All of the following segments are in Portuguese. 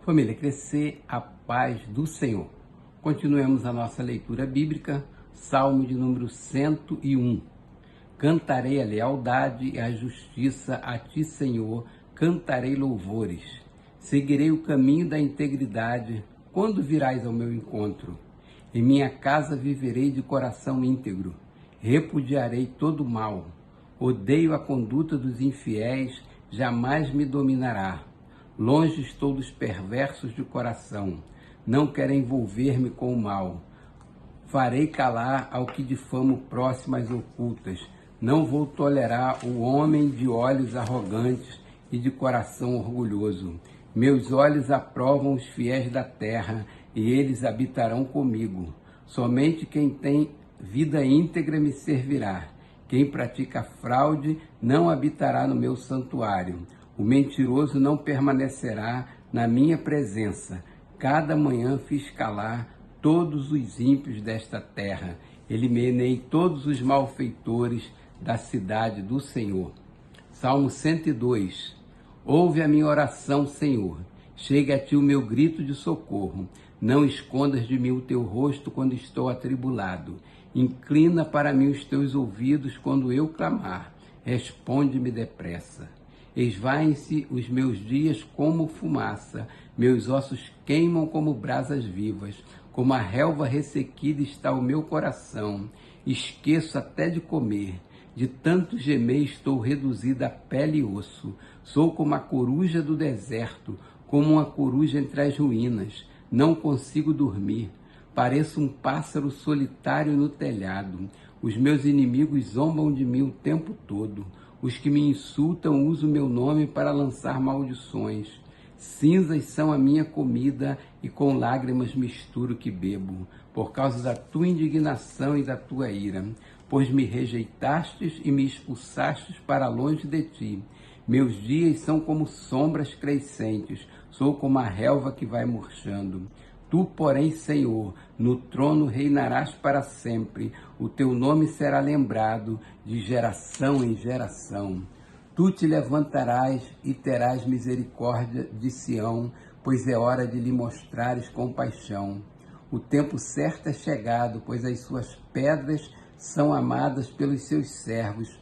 Família, crescer a paz do Senhor. Continuemos a nossa leitura bíblica, Salmo de número 101. Cantarei a lealdade e a justiça a ti, Senhor, cantarei louvores. Seguirei o caminho da integridade, quando virás ao meu encontro. Em minha casa viverei de coração íntegro, repudiarei todo o mal. Odeio a conduta dos infiéis, jamais me dominará. Longe estou dos perversos de coração, não quero envolver-me com o mal. Farei calar ao que difama o próximo às ocultas. Não vou tolerar o homem de olhos arrogantes e de coração orgulhoso. Meus olhos aprovam os fiéis da terra e eles habitarão comigo. Somente quem tem vida íntegra me servirá. Quem pratica fraude não habitará no meu santuário. O mentiroso não permanecerá na minha presença. Cada manhã fiz calar todos os ímpios desta terra. Eliminei todos os malfeitores da cidade do Senhor. Salmo 102. Ouve a minha oração, Senhor. Chega a ti o meu grito de socorro. Não escondas de mim o teu rosto quando estou atribulado. Inclina para mim os teus ouvidos quando eu clamar. Responde-me depressa. Esvaem-se os meus dias como fumaça, meus ossos queimam como brasas vivas, como a relva ressequida está o meu coração. Esqueço até de comer, de tanto gemer estou reduzida a pele e osso. Sou como a coruja do deserto, como uma coruja entre as ruínas. Não consigo dormir, pareço um pássaro solitário no telhado. Os meus inimigos zombam de mim o tempo todo. Os que me insultam usam meu nome para lançar maldições. Cinzas são a minha comida e com lágrimas misturo que bebo, por causa da tua indignação e da tua ira. Pois me rejeitastes e me expulsastes para longe de ti. Meus dias são como sombras crescentes, sou como a relva que vai murchando. Tu, porém, Senhor, no trono reinarás para sempre. O teu nome será lembrado de geração em geração. Tu te levantarás e terás misericórdia de Sião, pois é hora de lhe mostrares compaixão. O tempo certo é chegado, pois as suas pedras são amadas pelos seus servos.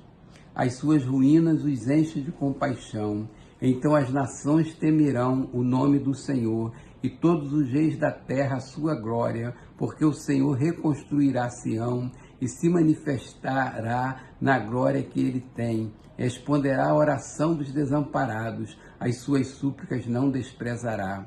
As suas ruínas os enchem de compaixão. Então as nações temerão o nome do Senhor e todos os reis da terra a sua glória, porque o Senhor reconstruirá Sião e se manifestará na glória que ele tem. Responderá a oração dos desamparados, as suas súplicas não desprezará.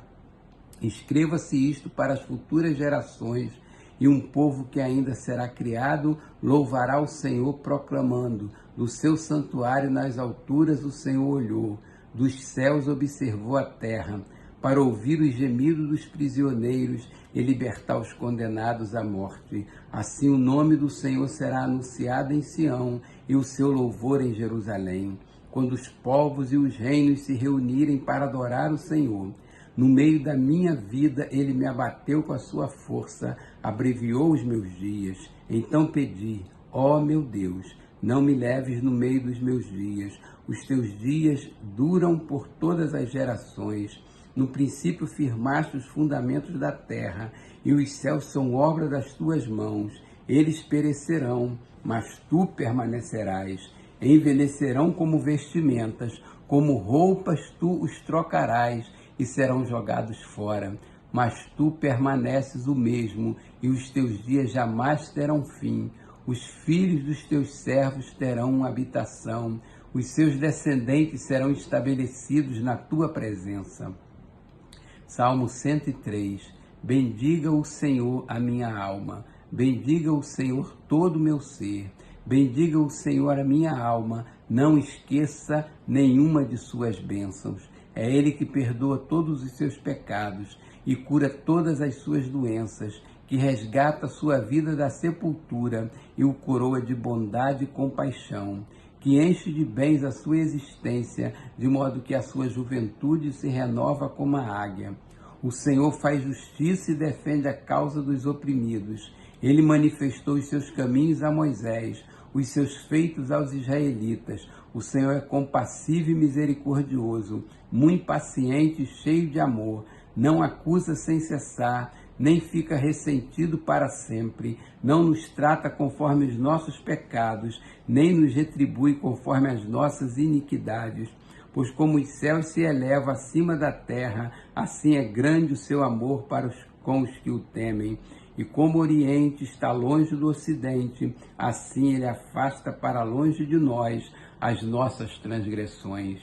Escreva-se isto para as futuras gerações, e um povo que ainda será criado louvará o Senhor proclamando: do seu santuário nas alturas o Senhor olhou, dos céus observou a terra, para ouvir os gemidos dos prisioneiros e libertar os condenados à morte. Assim o nome do Senhor será anunciado em Sião e o seu louvor em Jerusalém, quando os povos e os reinos se reunirem para adorar o Senhor. No meio da minha vida, ele me abateu com a sua força, abreviou os meus dias. Então pedi: ó meu Deus, não me leves no meio dos meus dias. Os teus dias duram por todas as gerações. No princípio firmaste os fundamentos da terra, e os céus são obra das tuas mãos. Eles perecerão, mas tu permanecerás. Envelhecerão como vestimentas, como roupas tu os trocarás, e serão jogados fora. Mas tu permaneces o mesmo, e os teus dias jamais terão fim. Os filhos dos teus servos terão uma habitação, os seus descendentes serão estabelecidos na tua presença. Salmo 103. Bendiga o Senhor a minha alma, bendiga o Senhor todo o meu ser, bendiga o Senhor a minha alma, não esqueça nenhuma de suas bênçãos. É Ele que perdoa todos os seus pecados e cura todas as suas doenças, que resgata sua vida da sepultura e o coroa de bondade e compaixão, que enche de bens a sua existência, de modo que a sua juventude se renova como a águia. O Senhor faz justiça e defende a causa dos oprimidos. Ele manifestou os seus caminhos a Moisés, os seus feitos aos israelitas. O Senhor é compassivo e misericordioso, muito paciente e cheio de amor. não acusa sem cessar, nem fica ressentido para sempre, não nos trata conforme os nossos pecados, nem nos retribui conforme as nossas iniquidades. Pois como os céus se elevam acima da terra, assim é grande o seu amor com os que o temem. E como o Oriente está longe do Ocidente, assim ele afasta para longe de nós as nossas transgressões.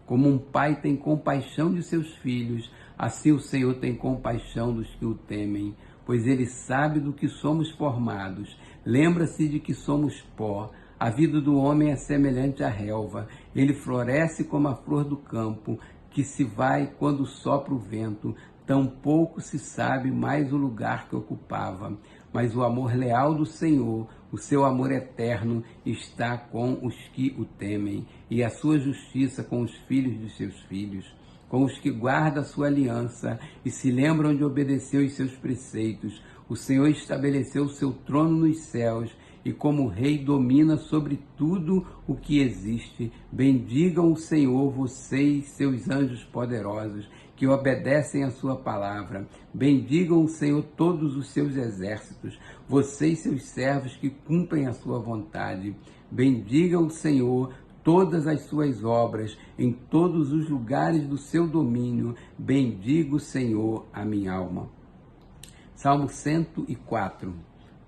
Como um pai tem compaixão de seus filhos, assim o Senhor tem compaixão dos que o temem, pois ele sabe do que somos formados, lembra-se de que somos pó. A vida do homem é semelhante à relva, ele floresce como a flor do campo, que se vai quando sopra o vento, tampouco se sabe mais o lugar que ocupava. Mas o amor leal do Senhor, o seu amor eterno, está com os que o temem, e a sua justiça com os filhos de seus filhos, com os que guardam a sua aliança e se lembram de obedecer os seus preceitos. O Senhor estabeleceu o seu trono nos céus, e como rei domina sobre tudo o que existe. Benddigam o Senhor, vocês, seus anjos poderosos, que obedecem a sua palavra. Bendigam o Senhor todos os seus exércitos, vocês, seus servos, que cumprem a sua vontade. Bendigam o Senhor todas as suas obras, em todos os lugares do seu domínio. Bendiga o Senhor a minha alma. Salmo 104.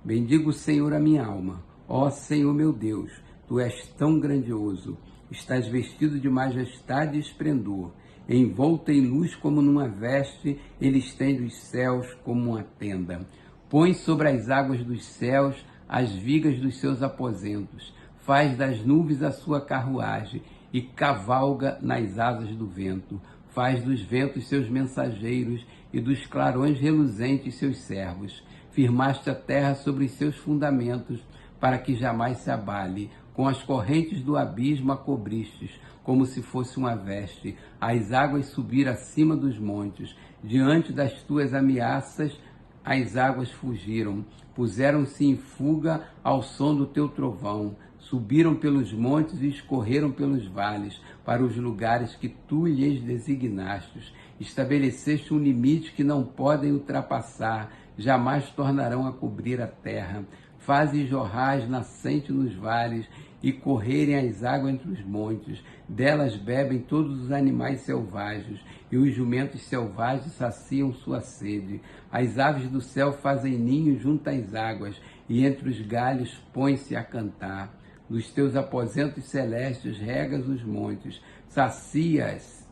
Bendiga o Senhor a minha alma. Ó Senhor meu Deus, tu és tão grandioso, estás vestido de majestade e esplendor, envolto em luz como numa veste, ele estende os céus como uma tenda. Põe sobre as águas dos céus as vigas dos seus aposentos, faz das nuvens a sua carruagem e cavalga nas asas do vento. Faz dos ventos seus mensageiros e dos clarões reluzentes seus servos. Firmaste a terra sobre os seus fundamentos, para que jamais se abale. Com as correntes do abismo a cobristes, como se fosse uma veste. As águas subiram acima dos montes. Diante das tuas ameaças, as águas fugiram. Puseram-se em fuga ao som do teu trovão. Subiram pelos montes e escorreram pelos vales, para os lugares que tu lhes designaste. Estabeleceste um limite que não podem ultrapassar, jamais tornarão a cobrir a terra. Fazes jorrar as nascentes nos vales e correrem as águas entre os montes. Delas bebem todos os animais selvagens, e os jumentos selvagens saciam sua sede. As aves do céu fazem ninho junto às águas, e entre os galhos põem-se a cantar. Dos teus aposentos celestes regas os montes, sacias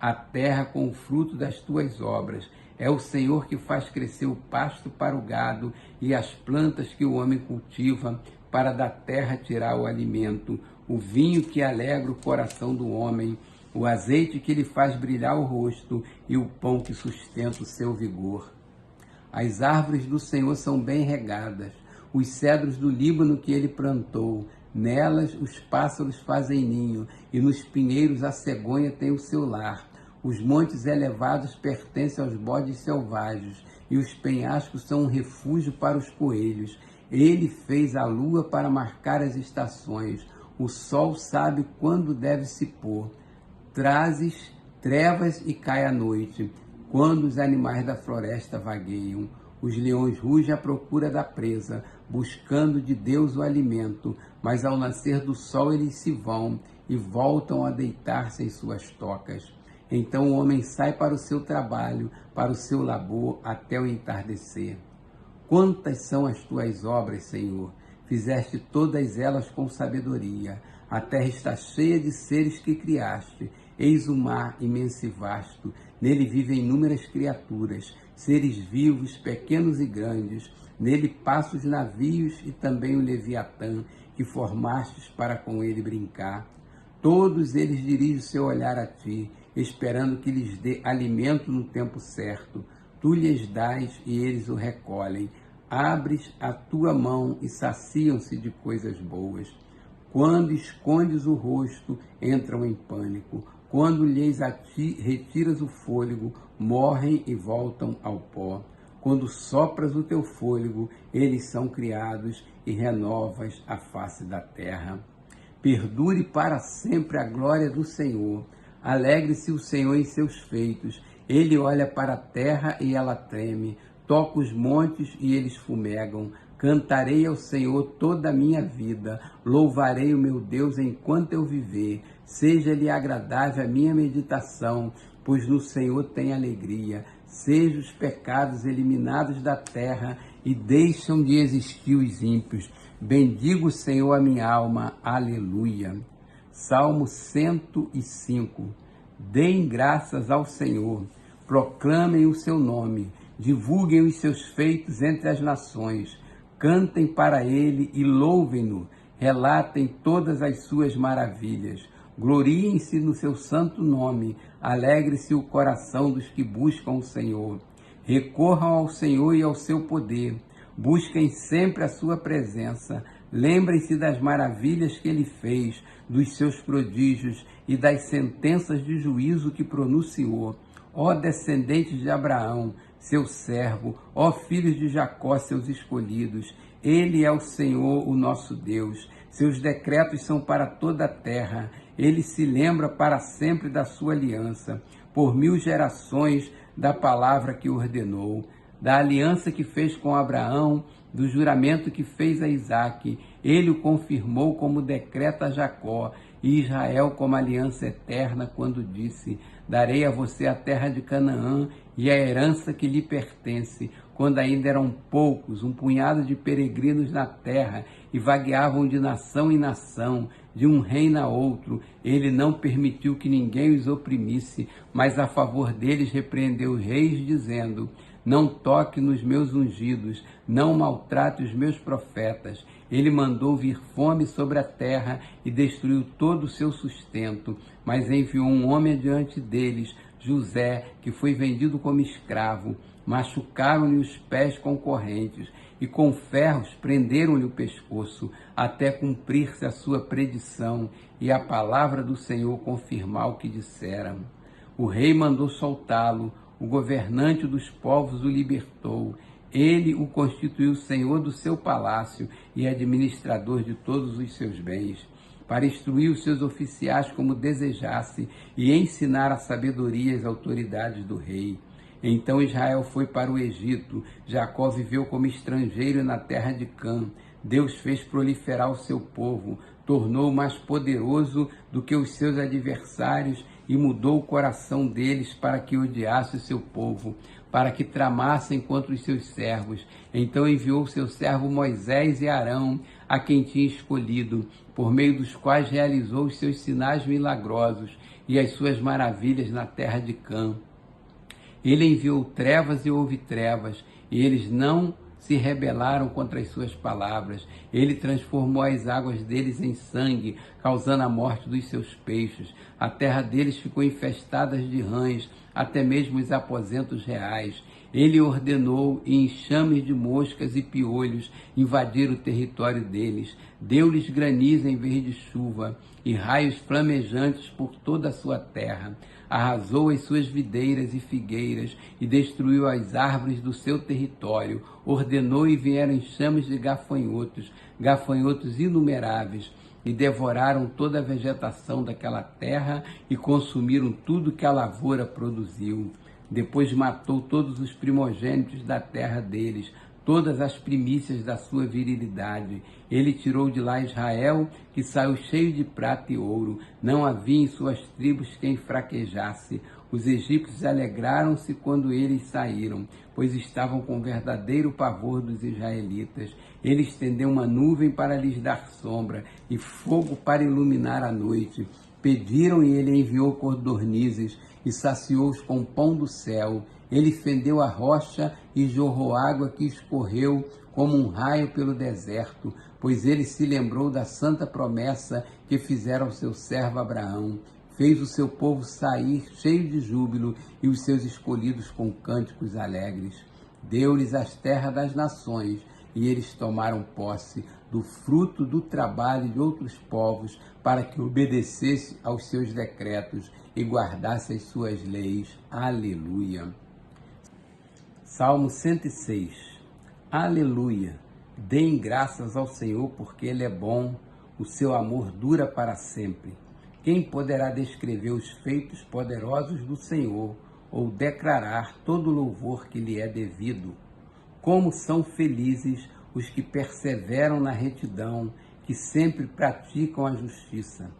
a terra com o fruto das tuas obras. É o Senhor que faz crescer o pasto para o gado e as plantas que o homem cultiva, para da terra tirar o alimento, o vinho que alegra o coração do homem, o azeite que lhe faz brilhar o rosto e o pão que sustenta o seu vigor. As árvores do Senhor são bem regadas, os cedros do Líbano que ele plantou. Nelas os pássaros fazem ninho, e nos pinheiros a cegonha tem o seu lar. Os montes elevados pertencem aos bodes selvagens, e os penhascos são um refúgio para os coelhos. Ele fez a lua para marcar as estações. O sol sabe quando deve se pôr. Trazes trevas e cai a noite, quando os animais da floresta vagueiam. Os leões rugem à procura da presa, buscando de Deus o alimento, mas ao nascer do sol eles se vão e voltam a deitar-se em suas tocas. Então o homem sai para o seu trabalho, para o seu labor, até o entardecer. Quantas são as tuas obras, Senhor? Fizeste todas elas com sabedoria. A terra está cheia de seres que criaste. Eis o mar imenso e vasto. Nele vivem inúmeras criaturas, seres vivos, pequenos e grandes. Nele passam os navios e também o Leviatã, que formastes para com ele brincar. Todos eles dirigem seu olhar a ti, esperando que lhes dê alimento no tempo certo. Tu lhes dás e eles o recolhem. Abres a tua mão e saciam-se de coisas boas. Quando escondes o rosto, entram em pânico. Quando lhes a ti retiras o fôlego, morrem e voltam ao pó. Quando sopras o teu fôlego, eles são criados e renovas a face da terra. Perdure para sempre a glória do Senhor. Alegre-se o Senhor em seus feitos. Ele olha para a terra e ela treme, toca os montes e eles fumegam. Cantarei ao Senhor toda a minha vida, louvarei o meu Deus enquanto eu viver. Seja-lhe agradável a minha meditação, pois no Senhor tem alegria. Sejam os pecados eliminados da terra e deixam de existir os ímpios. Bendigo o Senhor a minha alma. Aleluia. Salmo 105. Deem graças ao Senhor, proclamem o seu nome, divulguem os seus feitos entre as nações, cantem para ele e louvem-no, relatem todas as suas maravilhas, gloriem-se no seu santo nome, alegre-se o coração dos que buscam o Senhor. Recorram ao Senhor e ao seu poder, busquem sempre a sua presença, lembrem-se das maravilhas que ele fez, dos seus prodígios e das sentenças de juízo que pronunciou. Ó descendentes de Abraão, seu servo, ó filhos de Jacó, seus escolhidos, ele é o Senhor, o nosso Deus. Seus decretos são para toda a terra, ele se lembra para sempre da sua aliança, por 1000 gerações da palavra que ordenou, da aliança que fez com Abraão, do juramento que fez a Isaque. Ele o confirmou como decreto a Jacó e Israel como aliança eterna, quando disse: darei a você a terra de Canaã e a herança que lhe pertence, quando ainda eram poucos, um punhado de peregrinos na terra, e vagueavam de nação em nação, de um reino a outro. Ele não permitiu que ninguém os oprimisse, mas a favor deles repreendeu os reis, dizendo: não toque nos meus ungidos, não maltrate os meus profetas. Ele mandou vir fome sobre a terra e destruiu todo o seu sustento, mas enviou um homem adiante deles, José, que foi vendido como escravo. Machucaram-lhe os pés com correntes e com ferros prenderam-lhe o pescoço, até cumprir-se a sua predição e a palavra do Senhor confirmar o que disseram. O rei mandou soltá-lo, o governante dos povos o libertou. Ele o constituiu senhor do seu palácio e administrador de todos os seus bens, para instruir os seus oficiais como desejasse e ensinar a sabedoria às autoridades do rei. Então Israel foi para o Egito, Jacó viveu como estrangeiro na terra de Cã. Deus fez proliferar o seu povo, tornou-o mais poderoso do que os seus adversários e mudou o coração deles para que odiasse o seu povo, para que tramassem contra os seus servos. Então enviou seu servo Moisés e Arão, a quem tinha escolhido, por meio dos quais realizou os seus sinais milagrosos e as suas maravilhas na terra de Cã. Ele enviou trevas e houve trevas, e eles não se rebelaram contra as suas palavras. Ele transformou as águas deles em sangue, causando a morte dos seus peixes. A terra deles ficou infestada de rãs, até mesmo os aposentos reais. Ele ordenou e enxames de moscas e piolhos invadiram o território deles. Deu-lhes granizo em vez de chuva e raios flamejantes por toda a sua terra. Arrasou as suas videiras e figueiras e destruiu as árvores do seu território. Ordenou e vieram enxames de gafanhotos, gafanhotos inumeráveis, e devoraram toda a vegetação daquela terra e consumiram tudo que a lavoura produziu. Depois matou todos os primogênitos da terra deles, todas as primícias da sua virilidade. Ele tirou de lá Israel, que saiu cheio de prata e ouro. Não havia em suas tribos quem fraquejasse. Os egípcios alegraram-se quando eles saíram, pois estavam com verdadeiro pavor dos israelitas. Ele estendeu uma nuvem para lhes dar sombra e fogo para iluminar a noite. Pediram e ele enviou codornizes e saciou-os com pão do céu. Ele fendeu a rocha e jorrou água que escorreu como um raio pelo deserto, pois ele se lembrou da santa promessa que fizera ao seu servo Abraão. Fez o seu povo sair cheio de júbilo e os seus escolhidos com cânticos alegres. Deu-lhes as terras das nações e eles tomaram posse do fruto do trabalho de outros povos para que obedecesse aos seus decretos e guardasse as suas leis. Aleluia. Salmo 106. Aleluia. Deem graças ao Senhor porque Ele é bom, o seu amor dura para sempre. Quem poderá descrever os feitos poderosos do Senhor? ou declarar todo o louvor que lhe é devido. Como são felizes os que perseveram na retidão, que sempre praticam a justiça.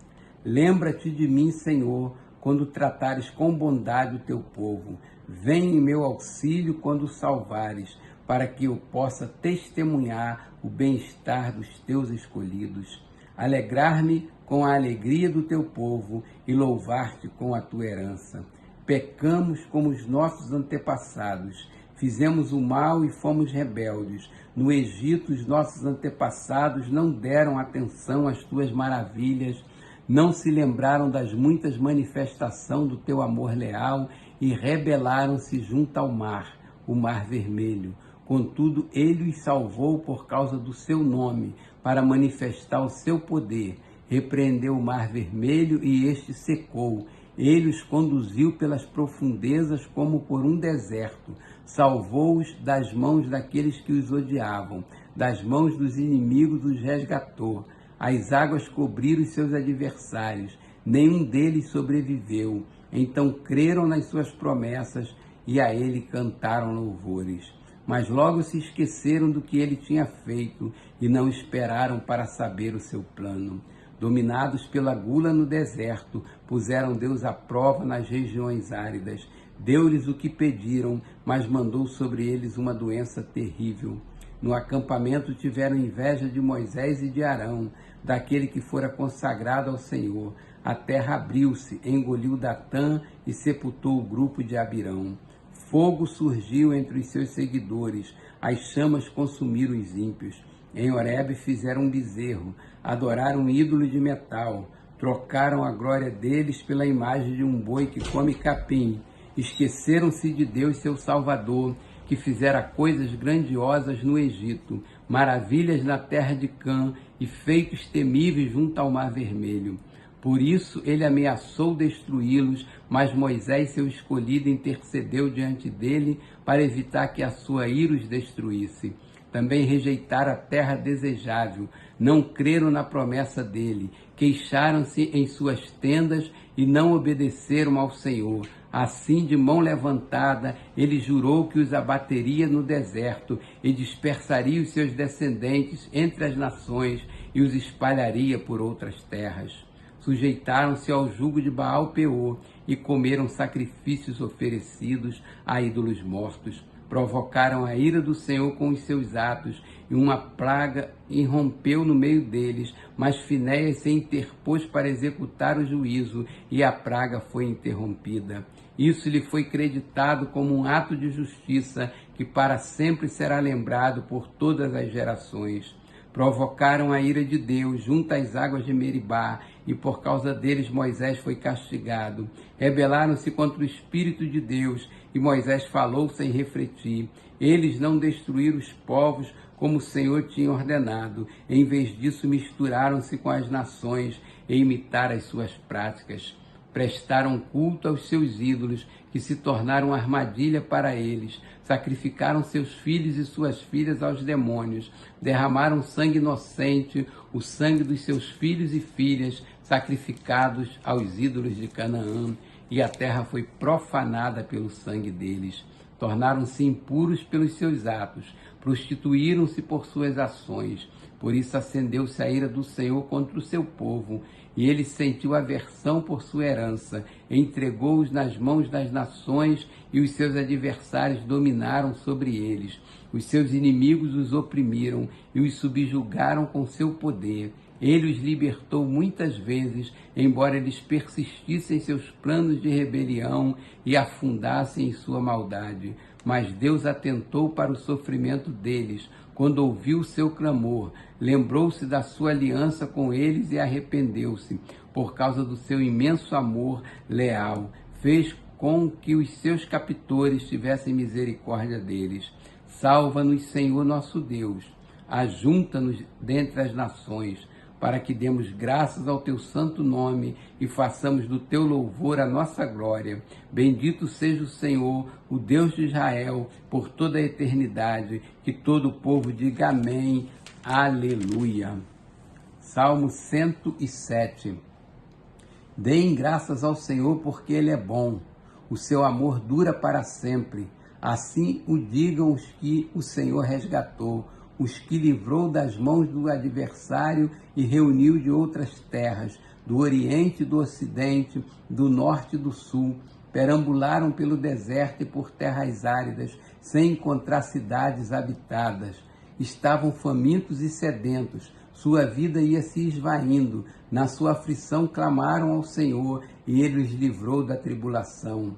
Lembra-te de mim, Senhor, quando tratares com bondade o teu povo. Vem em meu auxílio quando o salvares, para que eu possa testemunhar o bem-estar dos teus escolhidos. Alegrar-me com a alegria do teu povo e louvar-te com a tua herança. Pecamos como os nossos antepassados, fizemos o mal e fomos rebeldes. No Egito, os nossos antepassados não deram atenção às tuas maravilhas, não se lembraram das muitas manifestações do teu amor leal e rebelaram-se junto ao mar, o Mar Vermelho. Contudo, ele os salvou por causa do seu nome, para manifestar o seu poder. Repreendeu o Mar Vermelho e este secou. Ele os conduziu pelas profundezas como por um deserto. Salvou-os das mãos daqueles que os odiavam, das mãos dos inimigos os resgatou. As águas cobriram os seus adversários, nenhum deles sobreviveu. Então creram nas suas promessas e a ele cantaram louvores. Mas logo se esqueceram do que ele tinha feito e não esperaram para saber o seu plano. Dominados pela gula no deserto, puseram Deus à prova nas regiões áridas. Deu-lhes o que pediram, mas mandou sobre eles uma doença terrível. No acampamento tiveram inveja de Moisés e de Arão, daquele que fora consagrado ao Senhor. A terra abriu-se, engoliu Datã e sepultou o grupo de Abirão. Fogo surgiu entre os seus seguidores, as chamas consumiram os ímpios. Em Horebe fizeram um bezerro, adoraram um ídolo de metal, trocaram a glória deles pela imagem de um boi que come capim. Esqueceram-se de Deus, seu Salvador, que fizera coisas grandiosas no Egito, maravilhas na terra de Cã e feitos temíveis junto ao Mar Vermelho. Por isso ele ameaçou destruí-los, mas Moisés, seu escolhido, intercedeu diante dele para evitar que a sua ira os destruísse. Também rejeitaram a terra desejável, não creram na promessa dele, queixaram-se em suas tendas e não obedeceram ao Senhor. Assim, de mão levantada, ele jurou que os abateria no deserto e dispersaria os seus descendentes entre as nações e os espalharia por outras terras. Sujeitaram-se ao jugo de Baal-Peor e comeram sacrifícios oferecidos a ídolos mortos. Provocaram a ira do Senhor com os seus atos, e uma praga irrompeu no meio deles, mas Finéias se interpôs para executar o juízo, e a praga foi interrompida. Isso lhe foi creditado como um ato de justiça, que para sempre será lembrado por todas as gerações. Provocaram a ira de Deus junto às águas de Meribá, e por causa deles Moisés foi castigado. Rebelaram-se contra o Espírito de Deus, e Moisés falou sem refletir. Eles não destruíram os povos como o Senhor tinha ordenado. Em vez disso, misturaram-se com as nações e imitaram as suas práticas. Prestaram culto aos seus ídolos, que se tornaram armadilha para eles. Sacrificaram seus filhos e suas filhas aos demônios. Derramaram sangue inocente, o sangue dos seus filhos e filhas, sacrificados aos ídolos de Canaã. E a terra foi profanada pelo sangue deles. Tornaram-se impuros pelos seus atos, prostituíram-se por suas ações. Por isso acendeu-se a ira do Senhor contra o seu povo, e ele sentiu aversão por sua herança, entregou-os nas mãos das nações, e os seus adversários dominaram sobre eles. Os seus inimigos os oprimiram e os subjugaram com seu poder. Ele os libertou muitas vezes, embora eles persistissem em seus planos de rebelião e afundassem em sua maldade. Mas Deus atentou para o sofrimento deles, quando ouviu o seu clamor, lembrou-se da sua aliança com eles e arrependeu-se, por causa do seu imenso amor leal. Fez com que os seus captores tivessem misericórdia deles. Salva-nos, Senhor nosso Deus, ajunta-nos dentre as nações, para que demos graças ao teu santo nome e façamos do teu louvor a nossa glória. Bendito seja o Senhor, o Deus de Israel, por toda a eternidade. Que todo o povo diga amém, aleluia. Salmo 107. Deem graças ao Senhor, porque Ele é bom. o seu amor dura para sempre. Assim o digam os que o Senhor resgatou, os que livrou das mãos do adversário e reuniu de outras terras, do Oriente e do Ocidente, do Norte e do Sul. Perambularam pelo deserto e por terras áridas, sem encontrar cidades habitadas. Estavam famintos e sedentos, sua vida ia se esvaindo. Na sua aflição clamaram ao Senhor, e Ele os livrou da tribulação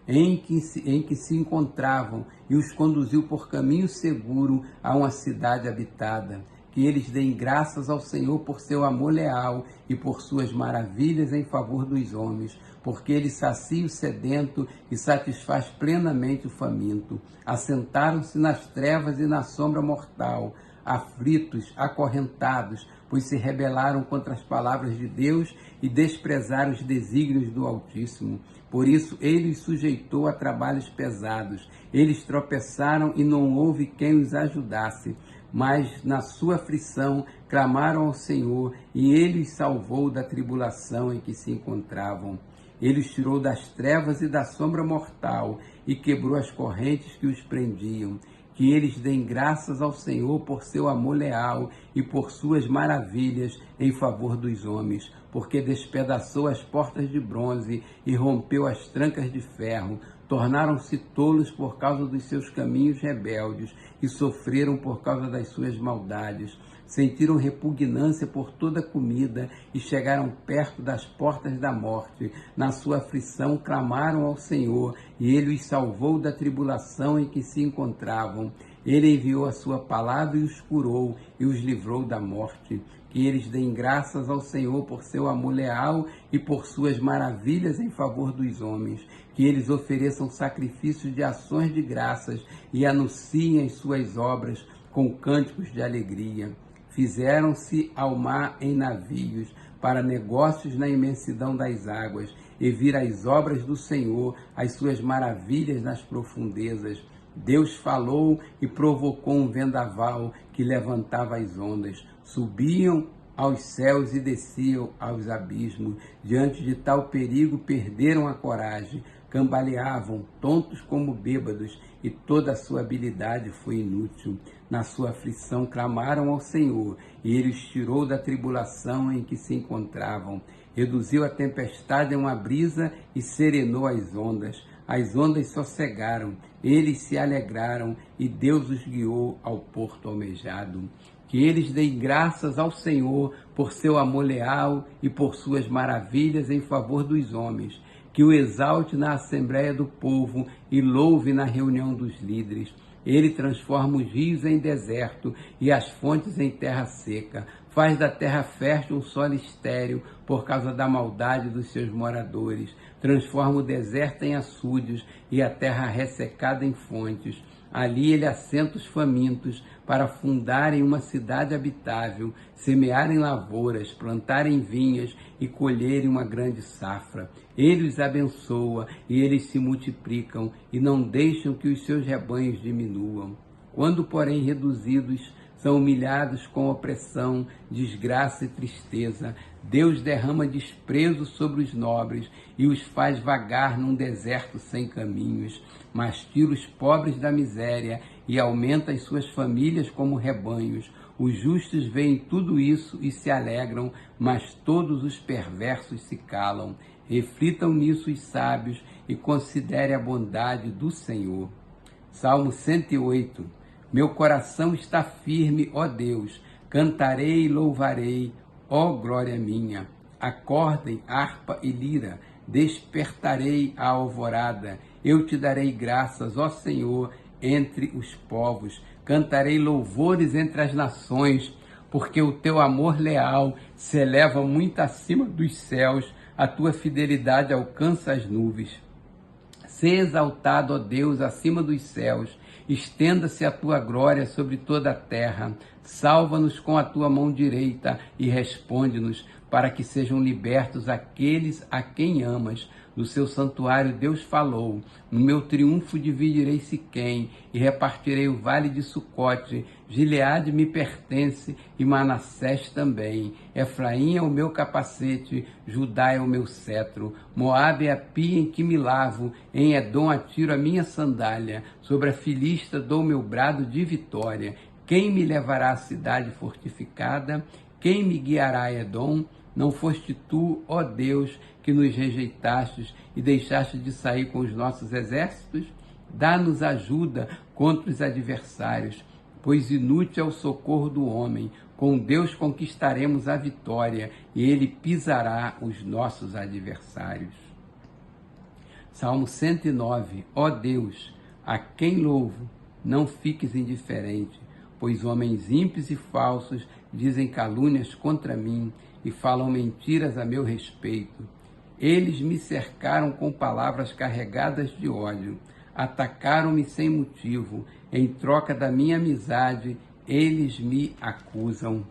em que se encontravam, e os conduziu por caminho seguro a uma cidade habitada. Que eles deem graças ao Senhor por seu amor leal e por suas maravilhas em favor dos homens, porque Ele sacia o sedento e satisfaz plenamente o faminto. Assentaram-se nas trevas e na sombra mortal, aflitos, acorrentados, pois se rebelaram contra as palavras de Deus e desprezaram os desígnios do Altíssimo. Por isso Ele os sujeitou a trabalhos pesados. Eles tropeçaram e não houve quem os ajudasse. Mas na sua aflição clamaram ao Senhor, e Ele os salvou da tribulação em que se encontravam. Ele os tirou das trevas e da sombra mortal, e quebrou as correntes que os prendiam. Que eles deem graças ao Senhor por seu amor leal e por suas maravilhas em favor dos homens, porque despedaçou as portas de bronze e rompeu as trancas de ferro. Tornaram-se tolos por causa dos seus caminhos rebeldes e sofreram por causa das suas maldades. Sentiram repugnância por toda comida e chegaram perto das portas da morte. Na sua aflição clamaram ao Senhor, e Ele os salvou da tribulação em que se encontravam. Ele enviou a sua palavra e os curou, e os livrou da morte. Que eles deem graças ao Senhor por seu amor leal e por suas maravilhas em favor dos homens. Que eles ofereçam sacrifícios de ações de graças e anunciem as suas obras com cânticos de alegria. Fizeram-se ao mar em navios, para negócios na imensidão das águas, e vir as obras do Senhor, as suas maravilhas nas profundezas. Deus falou e provocou um vendaval que levantava as ondas. Subiam aos céus e desciam aos abismos. Diante de tal perigo perderam a coragem, cambaleavam, tontos como bêbados, e toda a sua habilidade foi inútil. Na sua aflição clamaram ao Senhor, e Ele os tirou da tribulação em que se encontravam. Reduziu a tempestade a uma brisa e serenou as ondas. As ondas sossegaram, eles se alegraram, e Deus os guiou ao porto almejado. Que eles deem graças ao Senhor por seu amor leal e por suas maravilhas em favor dos homens. Que o exalte na assembleia do povo e louve na reunião dos líderes. Ele transforma os rios em deserto e as fontes em terra seca. Faz da terra fértil um solo estéril por causa da maldade dos seus moradores. Transforma o deserto em açudes e a terra ressecada em fontes. Ali ele assenta os famintos para fundarem uma cidade habitável, semearem lavouras, plantarem vinhas e colherem uma grande safra. Ele os abençoa e eles se multiplicam e não deixam que os seus rebanhos diminuam. Quando, porém, reduzidos, são humilhados com opressão, desgraça e tristeza. Deus derrama desprezo sobre os nobres e os faz vagar num deserto sem caminhos. Mas tira os pobres da miséria e aumenta as suas famílias como rebanhos. Os justos veem tudo isso e se alegram, mas todos os perversos se calam. Reflitam nisso os sábios e considerem a bondade do Senhor. Salmo 108. Meu coração está firme, ó Deus, cantarei e louvarei, ó glória minha. Acordem, harpa e lira, despertarei a alvorada. Eu te darei graças, ó Senhor, entre os povos. Cantarei louvores entre as nações, porque o teu amor leal se eleva muito acima dos céus, a tua fidelidade alcança as nuvens. Sê exaltado, ó Deus, acima dos céus. Estenda-se a tua glória sobre toda a terra. Salva-nos com a tua mão direita e responde-nos. para que sejam libertos aqueles a quem amas. No seu santuário Deus falou: no meu triunfo dividirei Siquém e repartirei o vale de Sucote. Gileade me pertence e Manassés também. Efraim é o meu capacete, Judá é o meu cetro. Moabe é a pia em que me lavo, em Edom atiro a minha sandália. Sobre a Filista dou meu brado de vitória. Quem me levará à cidade fortificada? Quem me guiará a Edom? Não foste tu, ó Deus, que nos rejeitastes e deixaste de sair com os nossos exércitos? Dá-nos ajuda contra os adversários, pois inútil é o socorro do homem. Com Deus conquistaremos a vitória e ele pisará os nossos adversários. Salmo 109. Ó Deus, a quem louvo, não fiques indiferente, pois homens ímpios e falsos dizem calúnias contra mim e falam mentiras a meu respeito. Eles me cercaram com palavras carregadas de ódio, atacaram-me sem motivo, em troca da minha amizade, eles me acusam.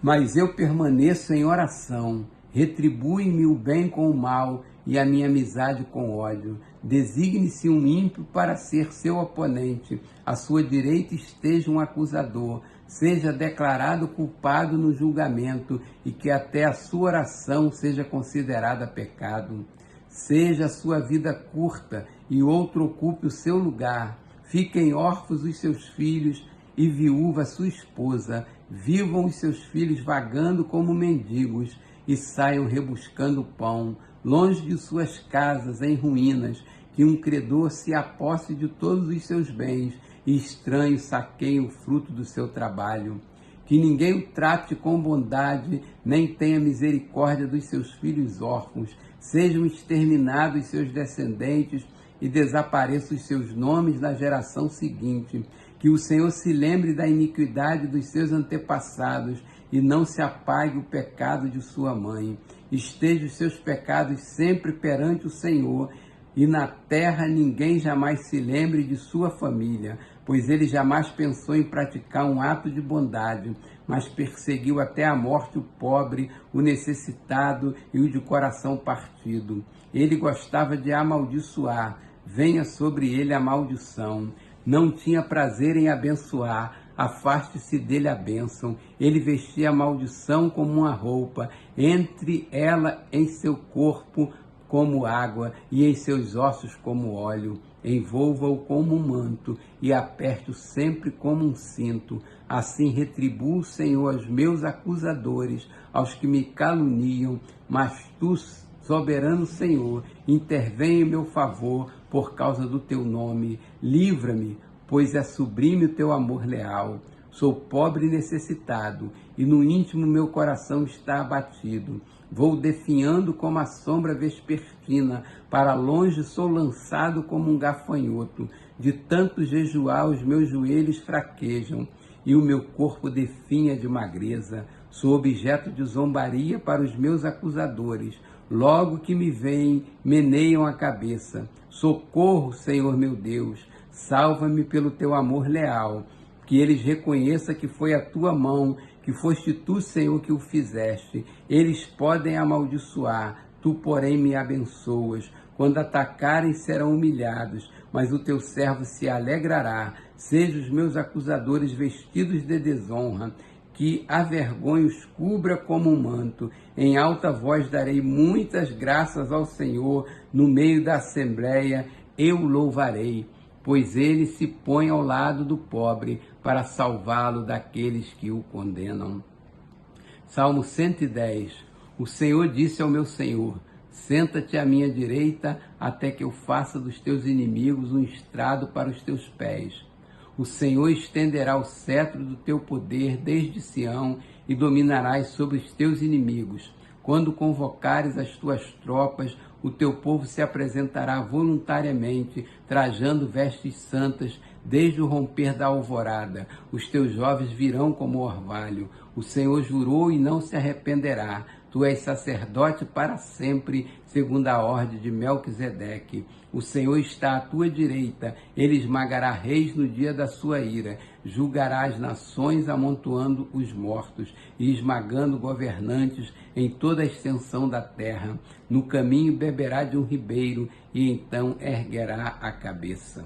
Mas eu permaneço em oração, retribui-me o bem com o mal e a minha amizade com ódio. Designe-se um ímpio para ser seu oponente, à sua direita esteja um acusador, seja declarado culpado no julgamento e que até a sua oração seja considerada pecado. Seja a sua vida curta e outro ocupe o seu lugar. Fiquem órfãos os seus filhos e viúva sua esposa. Vivam os seus filhos vagando como mendigos e saiam rebuscando pão, longe de suas casas em ruínas, que um credor se aposse de todos os seus bens e estranho saqueie o fruto do seu trabalho. Que ninguém o trate com bondade, nem tenha misericórdia dos seus filhos órfãos. Sejam exterminados seus descendentes e desapareçam os seus nomes na geração seguinte. Que o Senhor se lembre da iniquidade dos seus antepassados e não se apague o pecado de sua mãe. Estejam os seus pecados sempre perante o Senhor, e na terra ninguém jamais se lembre de sua família, pois ele jamais pensou em praticar um ato de bondade, mas perseguiu até a morte o pobre, o necessitado e o de coração partido. Ele gostava de amaldiçoar, venha sobre ele a maldição. Não tinha prazer em abençoar, afaste-se dele a bênção. Ele vestia a maldição como uma roupa, entre ela em seu corpo como água e em seus ossos como óleo. Envolva-o como um manto e aperte-o sempre como um cinto. Assim retribua o Senhor aos meus acusadores, aos que me caluniam, mas tu, soberano Senhor, intervém em meu favor por causa do teu nome. Livra-me, pois é sublime o teu amor leal. Sou pobre e necessitado, e no íntimo meu coração está abatido. Vou definhando como a sombra vespertina, para longe sou lançado como um gafanhoto. De tanto jejuar, os meus joelhos fraquejam, e o meu corpo definha de magreza. Sou objeto de zombaria para os meus acusadores. Logo que me veem, meneiam a cabeça. Socorro, Senhor meu Deus, salva-me pelo teu amor leal. Que eles reconheçam que foi a tua mão, que foste tu, Senhor, que o fizeste. Eles podem amaldiçoar, tu, porém, me abençoas. Quando atacarem, serão humilhados, mas o teu servo se alegrará. Sejam os meus acusadores vestidos de desonra, que a vergonha os cubra como um manto. Em alta voz darei muitas graças ao Senhor, no meio da assembleia eu louvarei, pois ele se põe ao lado do pobre para salvá-lo daqueles que o condenam. Salmo 110. O Senhor disse ao meu Senhor: senta-te à minha direita, até que eu faça dos teus inimigos um estrado para os teus pés. O Senhor estenderá o cetro do teu poder desde Sião e dominarás sobre os teus inimigos. Quando convocares as tuas tropas, o teu povo se apresentará voluntariamente, trajando vestes santas, desde o romper da alvorada. Os teus jovens virão como orvalho. O Senhor jurou e não se arrependerá. Tu és sacerdote para sempre, segundo a ordem de Melquisedeque. O Senhor está à tua direita, ele esmagará reis no dia da sua ira, julgará as nações amontoando os mortos e esmagando governantes em toda a extensão da terra. No caminho beberá de um ribeiro e então erguerá a cabeça.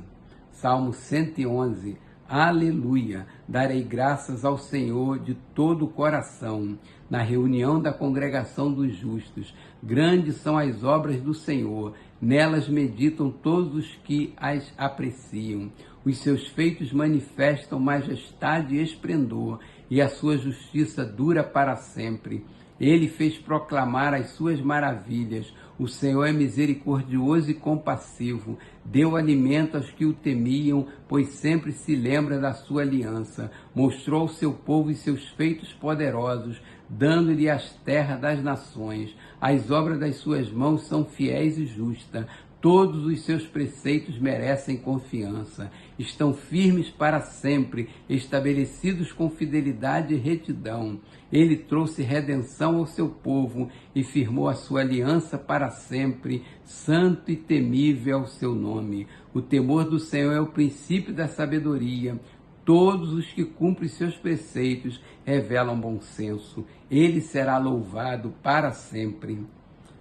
Salmo 111. Aleluia! Darei graças ao Senhor de todo o coração, na reunião da congregação dos justos. Grandes são as obras do Senhor, nelas meditam todos os que as apreciam. Os seus feitos manifestam majestade e esplendor, e a sua justiça dura para sempre. Ele fez proclamar as suas maravilhas. O Senhor é misericordioso e compassivo, deu alimento aos que o temiam, pois sempre se lembra da sua aliança. Mostrou ao seu povo os seus feitos poderosos, dando-lhe as terras das nações. As obras das suas mãos são fiéis e justas. Todos os seus preceitos merecem confiança. Estão firmes para sempre, estabelecidos com fidelidade e retidão. Ele trouxe redenção ao seu povo e firmou a sua aliança para sempre. Santo e temível é o seu nome. O temor do Senhor é o princípio da sabedoria. Todos os que cumprem seus preceitos revelam bom senso. Ele será louvado para sempre.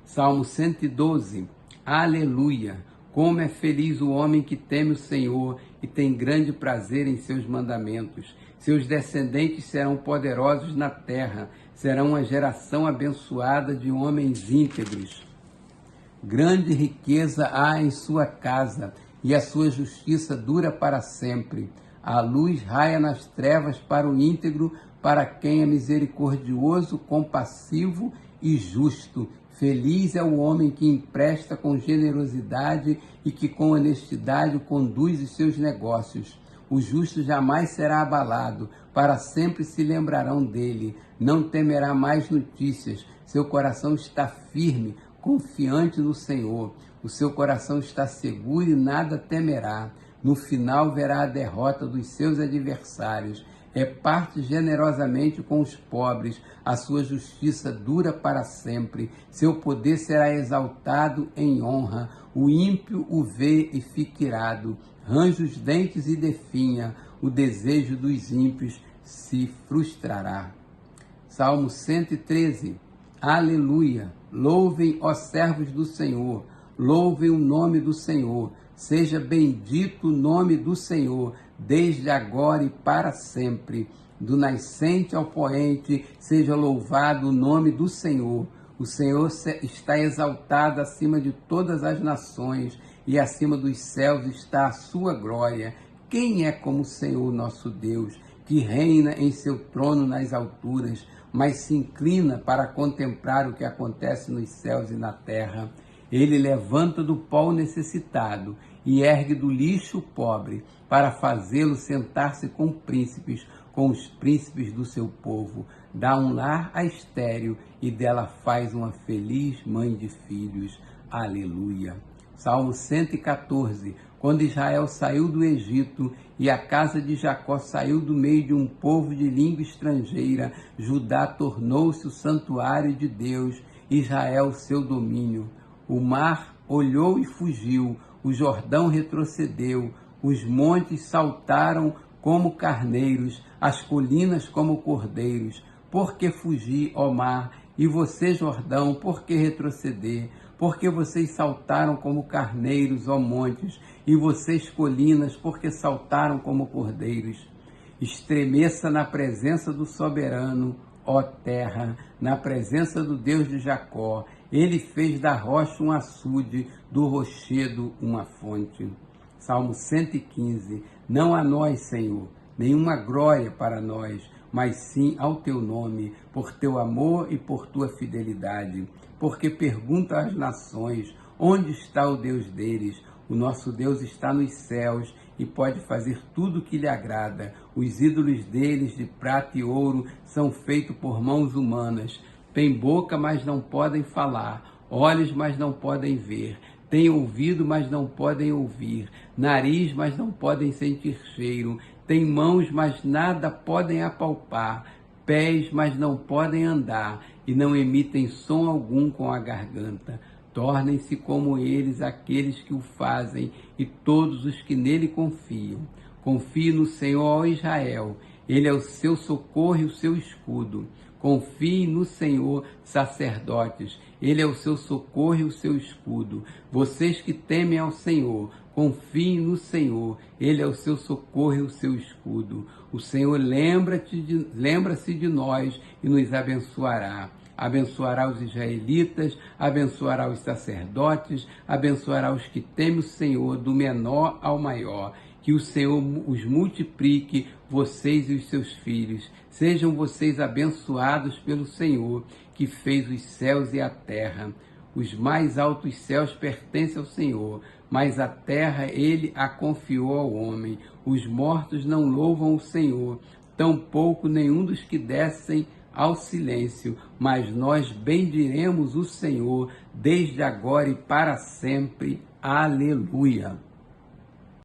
Salmo 112. Aleluia! Como é feliz o homem que teme o Senhor e tem grande prazer em seus mandamentos. Seus descendentes serão poderosos na terra, serão uma geração abençoada de homens íntegros. Grande riqueza há em sua casa, e a sua justiça dura para sempre. A luz raia nas trevas para o íntegro, para quem é misericordioso, compassivo e justo. Feliz é o homem que empresta com generosidade e que com honestidade conduz os seus negócios. O justo jamais será abalado, para sempre se lembrarão dele. Não temerá mais notícias. Seu coração está firme, confiante no Senhor. O seu coração está seguro e nada temerá. No final verá a derrota dos seus adversários. Reparte generosamente com os pobres, a sua justiça dura para sempre, seu poder será exaltado em honra, o ímpio o vê e fica irado, range os dentes e definha, o desejo dos ímpios se frustrará. Salmo 113. Aleluia! Louvem, ó servos do Senhor, louvem o nome do Senhor, seja bendito o nome do Senhor, desde agora e para sempre. Do nascente ao poente, seja louvado o nome do Senhor. O Senhor está exaltado acima de todas as nações, e acima dos céus está a sua glória. Quem é como o Senhor nosso Deus, que reina em seu trono nas alturas, mas se inclina para contemplar o que acontece nos céus e na terra? Ele levanta do pó o necessitado e ergue do lixo o pobre, para fazê-lo sentar-se com os príncipes do seu povo. Dá um lar à estéril e dela faz uma feliz mãe de filhos. Aleluia! Salmo 114. Quando Israel saiu do Egito e a casa de Jacó saiu do meio de um povo de língua estrangeira, Judá tornou-se o santuário de Deus, Israel seu domínio. O mar olhou e fugiu, o Jordão retrocedeu, os montes saltaram como carneiros, as colinas como cordeiros. Por que fugir, ó mar, e você, Jordão, por que retroceder? Porque vocês saltaram como carneiros, ó montes, e vocês, colinas, porque saltaram como cordeiros. Estremeça na presença do soberano, ó terra, na presença do Deus de Jacó. Ele fez da rocha um açude, do rochedo uma fonte. Salmo 115. Não a nós, Senhor, nenhuma glória para nós, mas sim ao teu nome, por teu amor e por tua fidelidade. Porque pergunta às nações, onde está o Deus deles? O nosso Deus está nos céus e pode fazer tudo o que lhe agrada. Os ídolos deles, de prata e ouro, são feitos por mãos humanas. Têm boca, mas não podem falar, olhos, mas não podem ver, têm ouvido, mas não podem ouvir, nariz, mas não podem sentir cheiro, têm mãos, mas nada podem apalpar, pés, mas não podem andar, e não emitem som algum com a garganta. Tornem-se como eles aqueles que o fazem e todos os que nele confiam. Confie no Senhor, ó Israel, ele é o seu socorro e o seu escudo. Confie no Senhor, sacerdotes, ele é o seu socorro e o seu escudo. Vocês que temem ao Senhor, confiem no Senhor, ele é o seu socorro e o seu escudo. O Senhor lembra-se de nós e nos abençoará. Abençoará os israelitas, abençoará os sacerdotes, abençoará os que temem o Senhor, do menor ao maior. Que o Senhor os multiplique, vocês e os seus filhos. Sejam vocês abençoados pelo Senhor, que fez os céus e a terra. Os mais altos céus pertencem ao Senhor, mas a terra ele a confiou ao homem. Os mortos não louvam o Senhor, tampouco nenhum dos que descem ao silêncio, mas nós bendiremos o Senhor desde agora e para sempre. Aleluia!